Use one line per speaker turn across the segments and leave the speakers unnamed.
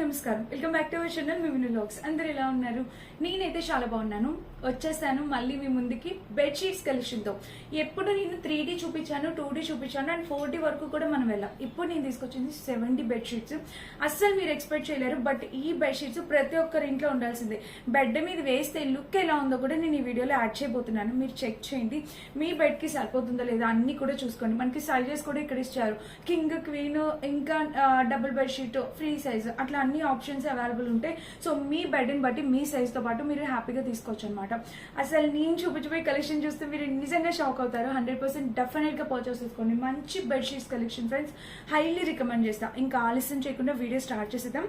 నమస్కారం. Welcome back to our channel Vivin vlogs. అందరు ఎలా ఉన్నారు? నేనైతే చాలా బాగున్నాను. వచ్చేసాను మళ్ళీ మీ ముందుకి బెడ్షీట్స్ కలెక్షన్ తో. ఎప్పుడు నేను 3D చూపించాను, 2D చూపించాను అండ్ 4D వరకు కూడా మనం వెళ్ళాం. ఇప్పుడు నేను తీసుకొచ్చింది 70 బెడ్షీట్స్. అస్సలు మీరు ఎక్స్పెక్ట్ చేయలేరు, బట్ ఈ బెడ్షీట్స్ ప్రతి ఒక్కరి ఇంట్లో ఉండాల్సిందే. బెడ్ మీద వేస్తే లుక్ ఎలా ఉందో కూడా నేను ఈ వీడియోలో యాడ్ చేయబోతున్నాను. మీరు చెక్ చేయండి, మీ బెడ్ కి సరిపోతుందో లేదా అన్ని కూడా చూసుకోండి. మనకి సైజెస్ కూడా ఇక్కడ ఇచ్చారు. కింగ్, క్వీన్, ఇంకా డబుల్ బెడ్షీట్, ఫ్రీ సైజ్, అట్లా అన్ని ఆప్షన్స్ అవైలబుల్ ఉంటాయి. సో మీ బెడ్ని బట్టి మీ సైజ్ తో పాటు మీరు హ్యాపీగా తీసుకోవచ్చు అనమాట. అసలు నేను చూపించిపోయి కలెక్షన్ చూస్తే మీరు నిజంగా షాక్ అవుతారు. 100% డెఫినెట్ గా పర్చేస్ చేసుకోండి. మంచి bedsheets collection friends, highly recommend చేస్తా. ఇంకా ఆలస్యం చేయకుండా వీడియో స్టార్ట్ చేసేద్దాం.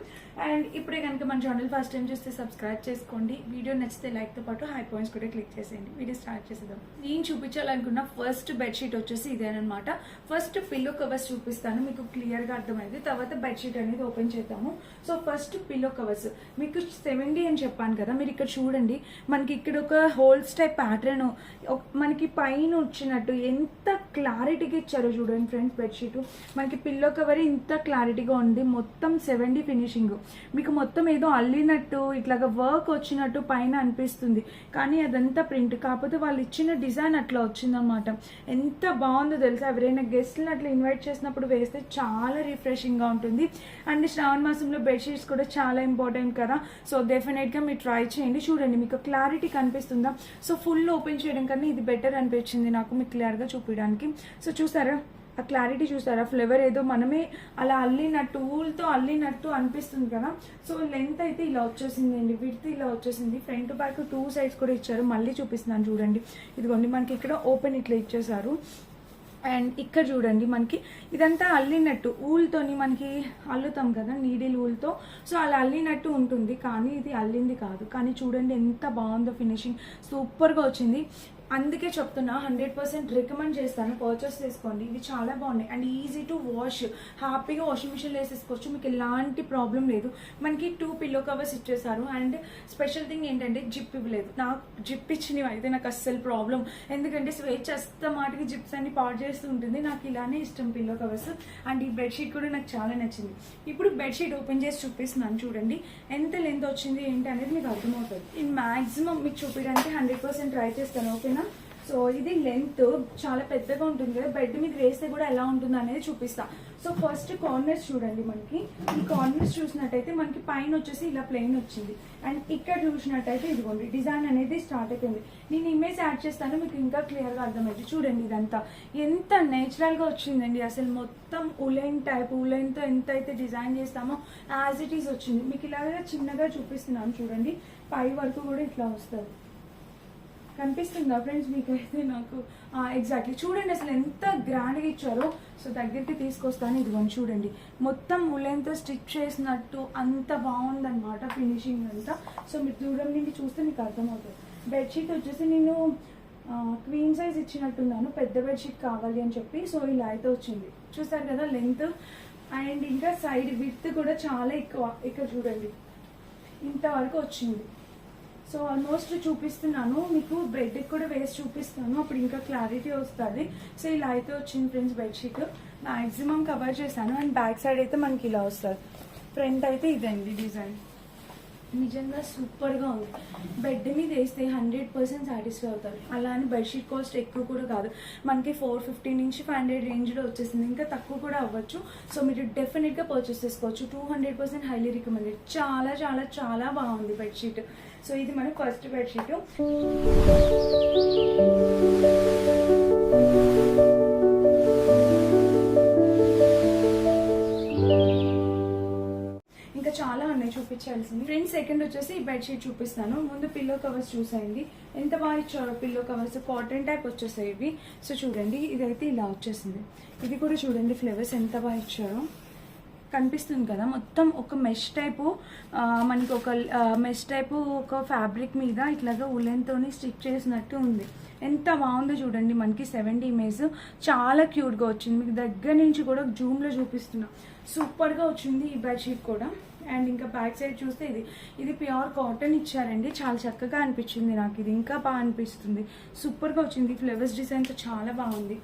అండ్ ఇప్పుడే కనుక మన ఛానల్ ఫస్ట్ టైం చూస్తే సబ్స్క్రైబ్ చేసుకోండి. వీడియో నచ్చితే లైక్ తో పాటు హై పాయింట్స్ కూడా క్లిక్ చేసేయండి. వీడియో స్టార్ట్ చేసేద్దాం. నేను చూపించాలనుకున్న ఫస్ట్ బెడ్షీట్ వచ్చేసి ఇదేనమాట. ఫస్ట్ పిల్లో కవర్స్ చూపిస్తాను, మీకు క్లియర్ గా అర్థమైంది. తర్వాత బెడ్షీట్ అనేది ఓపెన్ చేద్దాము. సో ఫస్ట్ పిల్లో కవర్స్ మీకు 70 అని చెప్పాను కదా, మీరు ఇక్కడ చూడండి. మనకి ఇక్కడ ఒక హోల్స్ టైప్ ప్యాటర్న్ మనకి పైన వచ్చినట్టు ఎంత క్లారిటీగా ఇచ్చారో చూడండి ఫ్రెండ్స్. బెడ్షీట్ మనకి పిల్లో కవర్ ఇంత క్లారిటీగా ఉంది. మొత్తం 70 ఫినిషింగ్. మీకు మొత్తం ఏదో అల్లినట్టు ఇట్లాగా వర్క్ వచ్చినట్టు పైన అనిపిస్తుంది, కానీ అదంతా ప్రింట్. కాకపోతే వాళ్ళు ఇచ్చిన డిజైన్ అట్లా వచ్చిందనమాట. ఎంత బాగుందో తెలుసా. ఎవరైనా గెస్ట్ని అట్లా ఇన్వైట్ చేసినప్పుడు వేస్తే చాలా రిఫ్రెషింగ్ గా ఉంటుంది. అండ్ శ్రావణ మాసంలో బెడ్షీట్స్ కూడా చాలా ఇంపార్టెంట్ కదా. సో డెఫినెట్ గా మీరు ట్రై చేయండి. చూడండి మీకు క్లారిటీ కనిపిస్తుందా. సో ఫుల్ ఓపెన్ చేయడం కన్నా ఇది బెటర్ అనిపించింది నాకు మీకు క్లియర్ గా చూపించడానికి. సో చూసారా ఆ క్లారిటీ, చూసారా? ఫ్లేవర్ ఏదో మనమే అలా అల్లినట్టు, ఊల్తో అల్లినట్టు అనిపిస్తుంది కదా. సో లెంత్ అయితే ఇలా వచ్చేసింది అండి, విడ్త్ ఇలా వచ్చేసింది. ఫ్రంట్ బ్యాక్ 2 సైడ్స్ కూడా ఇచ్చారు. మళ్ళీ చూపిస్తున్నాను చూడండి. ఇదిగోండి మనకి ఇక్కడ ఓపెన్ ఇట్లా ఇచ్చేసారు. అండ్ ఇక్కడ చూడండి మనకి ఇదంతా అల్లినట్టు, ఊల్తోని మనకి అల్లుతాం కదా నీడిల్ ఊల్తో. సో అలా అల్లినట్టు ఉంటుంది, కానీ ఇది అల్లింది కాదు. కానీ చూడండి ఎంత బాగుందో ఫినిషింగ్, సూపర్గా వచ్చింది. అందుకే చెప్తున్నా, 100% రికమెండ్ చేస్తాను, పర్చేస్ చేసుకోండి. ఇవి చాలా బాగున్నాయి అండ్ ఈజీ టు వాష్. హ్యాపీగా వాషింగ్ మిషన్లో వేసేసుకోవచ్చు, మీకు ఎలాంటి ప్రాబ్లం లేదు. మనకి 2 పిల్లో కవర్స్ ఇచ్చేసారు. అండ్ స్పెషల్ థింగ్ ఏంటంటే జిప్ ఇవ్వలేదు. నాకు జిప్ ఇచ్చినవి అయితే నాకు అస్సలు ప్రాబ్లం, ఎందుకంటే స్వేచ్ మాటికి జిప్స్ అన్ని పాడు చేస్తూ ఉంటుంది. నాకు ఇలానే ఇష్టం పిల్లో కవర్స్. అండ్ ఈ బెడ్షీట్ కూడా నాకు చాలా నచ్చింది. ఇప్పుడు బెడ్షీట్ ఓపెన్ చేసి చూపిస్తున్నాను చూడండి. ఎంత లెంత్ వచ్చింది ఏంటి అనేది మీకు అర్థమవుతుంది. నేను మాక్సిమం మీకు చూపించడానికి 100% ట్రై చేస్తాను, ఓకేనా? సో ఇది లెంత్ చాలా పెద్దగా ఉంటుంది కదా, బెడ్ మీద వేస్తే కూడా ఎలా ఉంటుంది అనేది చూపిస్తా. సో ఫస్ట్ కార్నర్స్ చూడండి. మనకి ఈ కార్నర్స్ చూసినట్టయితే మనకి పైన వచ్చేసి ఇలా ప్లెయిన్ వచ్చింది. అండ్ ఇక్కడ చూసినట్టయితే ఇదిగోండి డిజైన్ అనేది స్టార్ట్ అయిపోయింది. నేను ఇమేజ్ యాడ్ చేస్తాను, మీకు ఇంకా క్లియర్గా అర్థమైంది. చూడండి ఇదంతా ఎంత నేచురల్గా వచ్చిందండి. అసలు మొత్తం ఉలెన్ టైప్, ఉలెన్తో ఎంత అయితే డిజైన్ చేస్తామో యాజ్ ఇట్ ఈస్ వచ్చింది. మీకు ఇలాగా చిన్నగా చూపిస్తున్నాను చూడండి. పై వరకు కూడా ఇట్లా వస్తుంది. కనిపిస్తుందా ఫ్రెండ్స్ మీకైతే? నాకు ఎగ్జాక్ట్లీ చూడండి అసలు ఎంత గ్రాండ్గా ఇచ్చారో. సో దగ్గరికి తీసుకొస్తాను. ఇదిగోండి చూడండి, మొత్తం ఉలెన్తో స్టిచ్ చేసినట్టు అంత బాగుందన్నమాట ఫినిషింగ్ అంతా. సో మీరు దూరం నుండి చూస్తే మీకు అర్థమవుతుంది. బెడ్షీట్ వచ్చేసి నేను క్వీన్ సైజ్ ఇచ్చినట్టున్నాను, పెద్ద బెడ్షీట్ కావాలి అని చెప్పి. సో ఇలా అయితే వచ్చింది, చూసారు కదా లెంత్. అండ్ ఇంకా సైడ్ విడ్త్ కూడా చాలా ఎక్కువ. ఇక్కడ చూడండి ఇంతవరకు వచ్చింది. సో ఆల్మోస్ట్ చూపిస్తున్నాను మీకు, బెడ్కి కూడా వేసి చూపిస్తాను, అప్పుడు ఇంకా క్లారిటీ వస్తుంది. సో ఇలా అయితే వచ్చింది ఫ్రెండ్స్ బెడ్షీట్. మ్యాక్సిమం కవర్ చేశాను. అండ్ బ్యాక్ సైడ్ అయితే మనకి ఇలా వస్తుంది. ఫ్రంట్ అయితే ఇదండి డిజైన్. నిజంగా సూపర్గా ఉంది. బెడ్ మీద వేస్తే 100% సాటిస్ఫై అవుతారు. అలా అని బెడ్షీట్ కాస్ట్ ఎక్కువ కూడా కాదు, మనకి 450 నుంచి 500 రేంజ్లో వచ్చేసింది. ఇంకా తక్కువ కూడా అవ్వచ్చు. సో మీరు డెఫినెట్గా పర్చేస్ చేసుకోవచ్చు. 200% హైలీ రికమెండెడ్. చాలా చాలా చాలా బాగుంది బెడ్షీట్. సో ఇది మన ఫస్ట్ బెడ్షీట్. ఇంకా చాలా ఉన్నాయి చూపించాల్సింది ఫ్రెండ్స్. సెకండ్ వచ్చేసి ఈ బెడ్షీట్ చూపిస్తాను. ముందు పిల్లో కవర్స్ చూసేయండి ఎంత బాగా ఇచ్చారో. పిల్లో కవర్స్ కాటన్ టైప్ వచ్చేసాయి ఇవి. సో చూడండి ఇదైతే ఇలా వచ్చేసింది. ఇది కూడా చూడండి ఫ్లేవర్స్ ఎంత బాగా ఇచ్చారో. కనిపిస్తుంది కదా, మొత్తం ఒక మెష్ టైపు, మనకి ఒక మెష్ టైపు ఒక ఫ్యాబ్రిక్ మీద ఇట్లాగా ఉలెన్తోని స్టిచ్ చేసినట్టు ఉంది. ఎంత బాగుందో చూడండి. మనకి 70 ఇమేజ్ చాలా క్యూట్గా వచ్చింది. మీకు దగ్గర నుంచి కూడా జూమ్లో చూపిస్తున్నా. సూపర్గా వచ్చింది ఈ బెడ్షీట్ కూడా. అండ్ ఇంకా బ్యాక్ సైడ్ చూస్తే ఇది ప్యూర్ కాటన్ ఇచ్చారండి. చాలా చక్కగా అనిపించింది నాకు. ఇది ఇంకా బాగా అనిపిస్తుంది. సూపర్గా వచ్చింది. ఫ్లవర్స్ డిజైన్తో చాలా బాగుంది.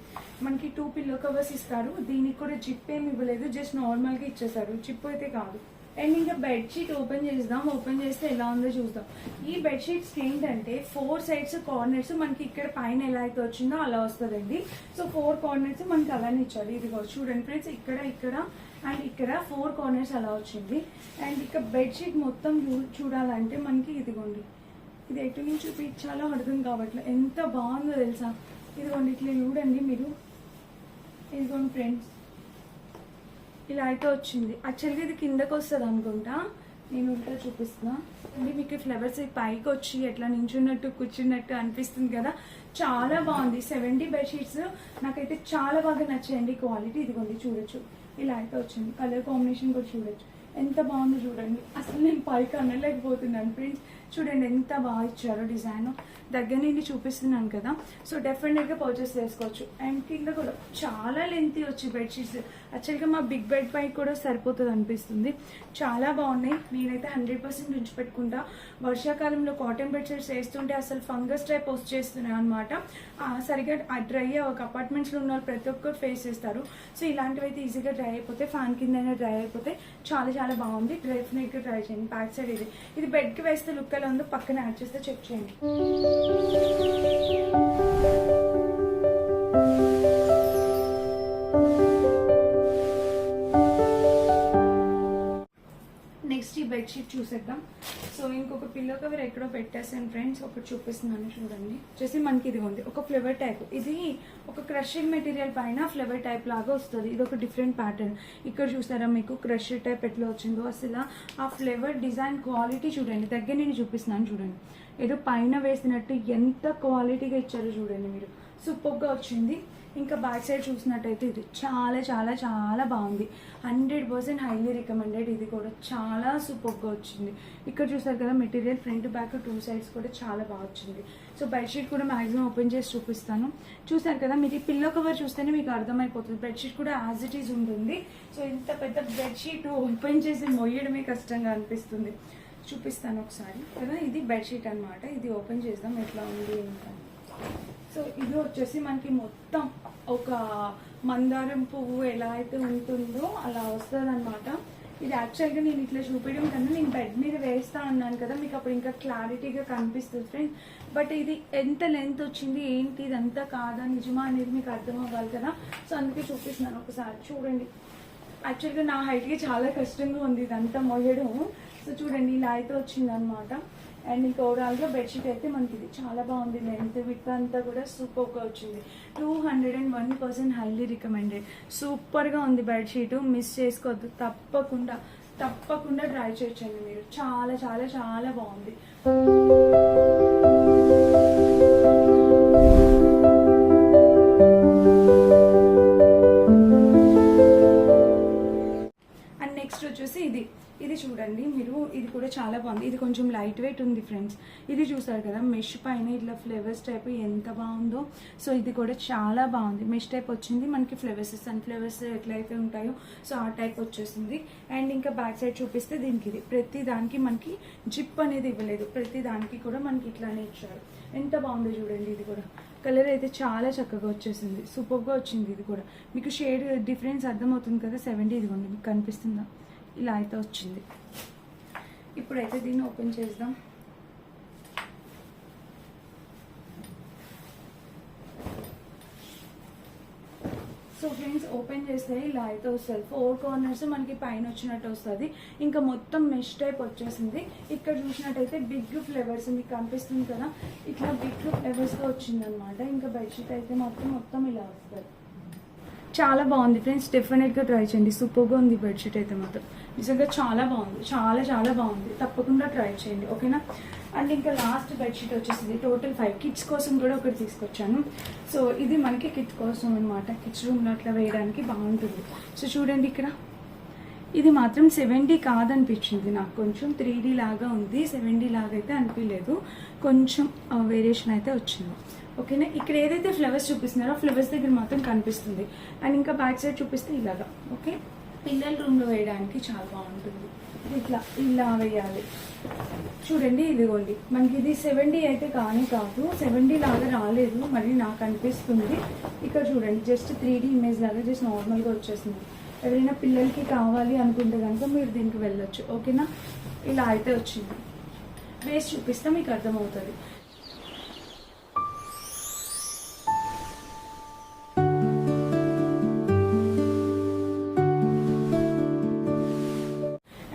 మనకి 2 పిల్లో కవర్స్ ఇస్తారు. దీనికి కూడా జిప్ ఏమి ఇవ్వలేదు, జస్ట్ నార్మల్గా ఇచ్చేసారు. జిప్ అయితే కాదు. అండ్ ఇంకా బెడ్షీట్ ఓపెన్ చేద్దాం. ఓపెన్ చేస్తే ఎలా ఉందో చూద్దాం. ఈ బెడ్షీట్స్ ఏంటంటే 4 సైడ్స్ కార్నర్స్ మనకి ఇక్కడ పైన ఎలా అయితే వచ్చిందో అలా వస్తుందండి. సో 4 కార్నర్స్ మనకి అలానే ఇచ్చారు. ఇదిగో చూడండి ఫ్రెండ్స్, ఇక్కడ అండ్ ఇక్కడ 4 కార్నర్స్ అలా వచ్చింది. అండ్ ఇక బెడ్షీట్ మొత్తం చూడాలంటే మనకి ఇదిగోండి, ఇది ఎటు నుంచి చూపించాలో అర్థం కావట్లేదు, ఎంత బాగుందో తెలుసా. ఇదిగోండి ఇట్లా చూడండి మీరు, ఇదిగోండి ఫ్రెండ్స్ ఇలా అయితే వచ్చింది. యాక్చువల్గా ఇది కిందకు వస్తుంది అనుకుంటా, నేను ఇంకా చూపిస్తున్నా అండి మీకు. ఫ్లవర్స్ పైకి వచ్చి ఎట్లా నించున్నట్టు కూర్చున్నట్టు అనిపిస్తుంది కదా, చాలా బాగుంది. 70 బెడ్షీట్స్ నాకైతే చాలా బాగా నచ్చాయండి. క్వాలిటీ ఇదిగోండి చూడొచ్చు, ఇలా అయితే వచ్చింది. కలర్ కాంబినేషన్ కూడా చూడొచ్చు, ఎంత బాగుందో చూడండి. అసలు నేను పైకి అనలేకపోతున్నాను ఫ్రెండ్స్. చూడండి ఎంత బాగా ఇచ్చారో డిజైన్. దగ్గర నుండి చూపిస్తున్నాను కదా, సో డెఫినెట్గా పర్చేస్ చేసుకోవచ్చు. అండ్ కింద కూడా చాలా లెంతీ వచ్చి బెడ్షీట్స్. యాక్చువల్గా మా బిగ్ బెడ్ పై కూడా సరిపోతుంది అనిపిస్తుంది. చాలా బాగున్నాయి. నేనైతే 100% ఉంచిపెట్టుకుంటా. వర్షాకాలంలో కాటన్ బెడ్షీట్స్ వేస్తుంటే అసలు ఫంగస్ టైప్ వచ్చేస్తున్నాయి అనమాట. సరిగా డ్రై ఒక అపార్ట్మెంట్స్లో ఉన్న వాళ్ళు ప్రతి ఒక్కరు ఫేస్ చేస్తారు. సో ఇలాంటివి అయితే ఈజీగా డ్రై అయిపోతే, ఫ్యాన్ కింద డ్రై అయిపోతే చాలా చాలా బాగుంది. డెఫినెట్గా ట్రై చేయండి. బ్యాక్ సైడ్ ఇది బెడ్కి వేస్తే లుక్ ఎలా ఉందో పక్కన యాడ్ చేస్తే చెక్ చేయండి. నెక్స్ట్ ఈ బెడ్షీట్ చూసేద్దాం. సో ఇంకొక పిల్లో కవర్ ఎక్కడో పెట్టేసాను ఫ్రెండ్స్, ఒకటి చూపిస్తున్నాను చూడండి. వచ్చేసి మనకి ఇది ఉంది ఒక ఫ్లేవర్ టైప్. ఇది ఒక క్రషింగ్ మెటీరియల్ పైన ఫ్లేవర్ టైప్ లాగా వస్తుంది. ఇది ఒక డిఫరెంట్ ప్యాటర్న్. ఇక్కడ చూసారా మీకు క్రష్ టైప్ ఎట్లా వచ్చిందో. అసలు ఆ ఫ్లేవర్ డిజైన్ క్వాలిటీ చూడండి, దగ్గర నేను చూపిస్తున్నాను చూడండి. ఏదో పైన వేసినట్టు ఎంత క్వాలిటీగా ఇచ్చారో చూడండి మీరు, సూపర్గా వచ్చింది. ఇంకా బ్యాక్ సైడ్ చూసినట్టయితే ఇది చాలా చాలా చాలా బాగుంది. 100% హైలీ రికమెండెడ్. ఇది కూడా చాలా సూపర్గా వచ్చింది. ఇక్కడ చూసారు కదా మెటీరియల్ ఫ్రంట్ బ్యాక్ 2 సైడ్స్ కూడా చాలా బాగా వచ్చింది. సో బెడ్షీట్ కూడా మ్యాక్సిమం ఓపెన్ చేసి చూపిస్తాను. చూసారు కదా మీరు, ఈ పిల్లో కవర్ చూస్తేనే మీకు అర్థమైపోతుంది. బెడ్షీట్ కూడా యాజ్ ఇట్ ఈజ్ ఉంటుంది. సో ఇంత పెద్ద బెడ్షీట్ ఓపెన్ చేసి మొయ్యడమే కష్టంగా అనిపిస్తుంది. చూపిస్తాను ఒకసారి కదా. ఇది బెడ్షీట్ అనమాట. ఇది ఓపెన్ చేద్దాం ఎట్లా ఉంది ఇంకా. సో ఇది వచ్చేసి మనకి మొత్తం ఒక మందారం పువ్వు ఎలా అయితే ఉంటుందో అలా వస్తుంది అనమాట. ఇది యాక్చువల్గా నేను ఇట్లా చూపించడం కన్నా నేను బెడ్ మీద వేస్తా అన్నాను కదా, మీకు అప్పుడు ఇంకా క్లారిటీగా కనిపిస్తుంది ఫ్రెండ్స్. బట్ ఇది ఎంత లెంత్ వచ్చింది ఏంటి, ఇదంతా కాదా నిజమా అనేది మీకు అర్థం అవ్వాలి కదా. సో అందుకే చూపిస్తున్నాను ఒకసారి చూడండి. యాక్చువల్గా నా హైట్కి చాలా కష్టంగా ఉంది ఇదంతా మొయ్యడం. సో చూడండి ఇలా అయితే వచ్చింది అనమాట. అండ్ ఇంకా ఓవరాల్గా బెడ్షీట్ అయితే మనకి ఇది చాలా బాగుంది. లెంత్ విత్ అంతా కూడా సూపర్గా వచ్చింది. 201% హైలీ రికమెండెడ్. సూపర్గా ఉంది బెడ్షీట్, మిస్ చేసుకోవద్దు. తప్పకుండా ట్రై చేయొచ్చండి మీరు. చాలా చాలా చాలా బాగుంది. అండ్ నెక్స్ట్ వచ్చేసి ఇది చూడండి మీరు, ఇది కూడా చాలా బాగుంది. ఇది కొంచెం లైట్ వెయిట్ ఉంది ఫ్రెండ్స్. ఇది చూసారు కదా మెష్ పైన ఇట్లా ఫ్లేవర్స్ టైప్ ఎంత బాగుందో. సో ఇది కూడా చాలా బాగుంది. మెష్ టైప్ వచ్చింది మనకి. ఫ్లేవర్స్ సన్ఫ్లవర్స్ ఎట్లయితే ఉంటాయో సో ఆ టైప్ వచ్చేసింది. అండ్ ఇంకా బ్యాక్ సైడ్ చూపిస్తే దీనికి ఇది ప్రతి దానికి మనకి జిప్ అనేది ఇవ్వలేదు, ప్రతి దానికి కూడా మనకి ఇట్లానే ఇచ్చారు. ఎంత బాగుందో చూడండి. ఇది కూడా కలర్ అయితే చాలా చక్కగా వచ్చేసింది, సూపర్గా వచ్చింది. ఇది కూడా మీకు షేడ్ డిఫరెన్స్ అర్థమవుతుంది కదా. 70 ఇదిగోండి మీకు కనిపిస్తుందా, ఇలా అయితే వచ్చింది. ఇప్పుడైతే దీన్ని ఓపెన్ చేద్దాం. సో ఫ్రెండ్స్ ఓపెన్ చేస్తే ఇలా అయితే వస్తుంది. 4 కార్నర్స్ మనకి పైన వచ్చినట్టు వస్తుంది. ఇంకా మొత్తం మెష్ టైప్ వచ్చేసింది. ఇక్కడ చూసినట్టయితే బిగ్ ఫ్లేవర్స్ మీకు కనిపిస్తుంది కదా, ఇట్లా బిగ్ ఫ్లేవర్స్తో వచ్చింది అనమాట. ఇంకా బెడ్షీట్ అయితే మొత్తం ఇలా వస్తుంది. చాలా బాగుంది ఫ్రెండ్స్, డెఫినెట్గా ట్రై చేయండి. సూపర్గా ఉంది బెడ్షీట్ అయితే మాత్రం. నిజంగా చాలా బాగుంది, చాలా చాలా బాగుంది. తప్పకుండా ట్రై చేయండి ఓకేనా. అండ్ ఇంకా లాస్ట్ బెడ్షీట్ వచ్చేసింది. టోటల్ 5 కిడ్స్ కోసం కూడా ఒకటి తీసుకొచ్చాను. సో ఇది మనకి కిడ్స్ కోసం అనమాట. కిడ్స్ రూమ్లో అట్లా వేయడానికి బాగుంటుంది. సో చూడండి ఇక్కడ ఇది మాత్రం 70 కాదనిపించింది నాకు, కొంచెం 3D లాగా ఉంది. 70 లాగా అయితే అనిపించలేదు, కొంచెం వేరియేషన్ అయితే వచ్చింది ఓకేనా. ఇక్కడ ఏదైతే ఫ్లవర్స్ చూపిస్తున్నారో ఫ్లవర్స్ దగ్గర మాత్రం కనిపిస్తుంది. అండ్ ఇంకా బ్యాక్ సైడ్ చూపిస్తే ఇలాగా ఓకే. పిల్లల రూమ్లో వేయడానికి చాలా బాగుంటుంది. ఇలా వేయాలి చూడండి. ఇదిగోండి మనకి ఇది 70 అయితే కాదు, 70 లాగా రాలేదు మరి నాకు అనిపిస్తుంది. ఇక్కడ చూడండి జస్ట్ 3D ఇమేజ్ లాగా జస్ట్ నార్మల్గా వచ్చేసింది. ఎవరైనా పిల్లలకి కావాలి అనుకుంటే కనుక మీరు దీనికి వెళ్ళొచ్చు. ఓకేనా, ఇలా అయితే వచ్చింది. వేసి చూపిస్తే మీకు అర్థమవుతుంది.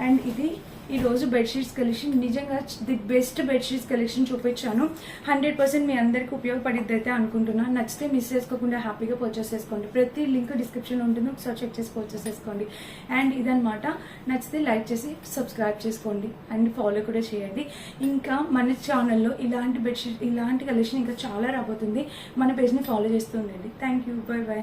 అండ్ ఇది ఈరోజు బెడ్షీట్స్ కలెక్షన్. నిజంగా ది బెస్ట్ బెడ్షీట్స్ కలెక్షన్ చూపించాను. 100% మీ అందరికీ ఉపయోగపడిద్ది అయితే అనుకుంటున్నాను. నచ్చితే మిస్ చేసుకోకుండా హ్యాపీగా పర్చేస్ చేసుకోండి. ప్రతి లింక్ డిస్క్రిప్షన్ ఉంటుంది, ఒకసారి చెక్ చేసి పర్చేస్ చేసుకోండి. అండ్ ఇదనమాట, నచ్చితే లైక్ చేసి సబ్స్క్రైబ్ చేసుకోండి అండ్ ఫాలో కూడా చేయండి. ఇంకా మన ఛానల్లో ఇలాంటి బెడ్షీట్ ఇలాంటి కలెక్షన్ ఇంకా చాలా రాబోతుంది. మన పేజ్ని ఫాలో చేస్తూ ఉండండి. Thank you, by by.